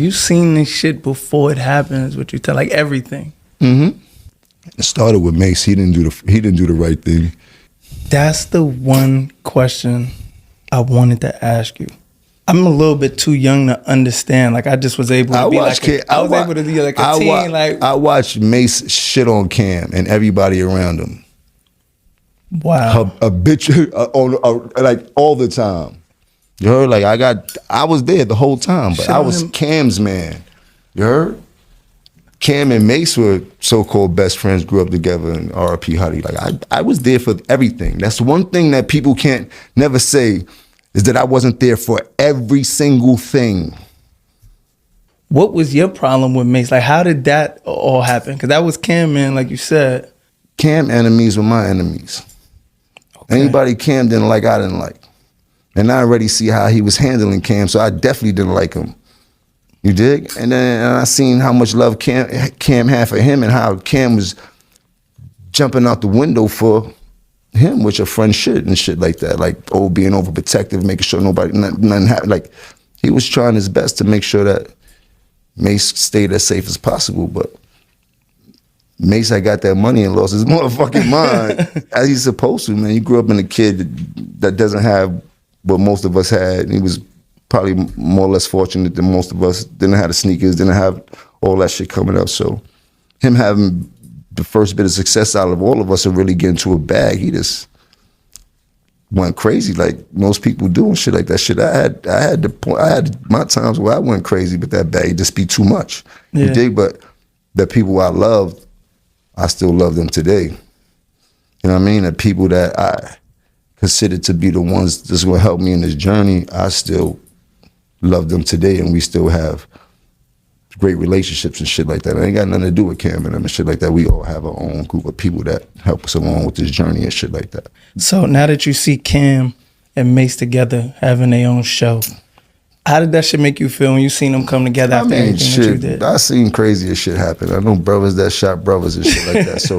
you seen this shit before it happens, what you tell, like everything. Mm-hmm. It started with Mase. He didn't do the right thing. That's the one question I wanted to ask you. I'm a little bit too young to understand. Like I just was able to be like able to be like a teen. Like I watched Mase shit on Cam and everybody around him. Wow. A bitch like all the time. You heard? Like I was there the whole time, but I was Cam's man. You heard? Cam and Mase were so-called best friends, grew up together, and R.I.P. Huddy. Like I was there for everything. That's one thing that people can't never say is that I wasn't there for every single thing. What was your problem with Mase? Like how did that all happen? Because that was Cam, man, like you said. Cam enemies were my enemies. Okay. Anybody Cam didn't like, I didn't like. And I already see how he was handling Cam, so I definitely didn't like him. You dig? And then I seen how much love Cam had for him and how Cam was jumping out the window for him, which a friend should and shit like that. Like, being overprotective, making sure nothing happened. Like, he was trying his best to make sure that Mase stayed as safe as possible, but Mase had got that money and lost his motherfucking mind, as he's supposed to, man. He grew up in a kid that doesn't have what most of us had. He was probably more or less fortunate than most of us. Didn't have the sneakers, didn't have all that shit coming up. So him having the first bit of success out of all of us and really getting to a bag, he just went crazy like most people do and shit like that. Shit, I had my times where I went crazy with that bag. It just be too much. Yeah. You dig? But the people I loved, I still love them today. You know what I mean? The people that I considered to be the ones that's gonna help me in this journey, I still love them today, and we still have great relationships and shit like that. It ain't got nothing to do with Cam and them and shit like that. We all have our own group of people that help us along with this journey and shit like that. So now that you see Cam and Mase together having their own show, how did that shit make you feel when you seen them come together after everything that you did? I seen crazier shit happen. I know brothers that shot brothers and shit like that. So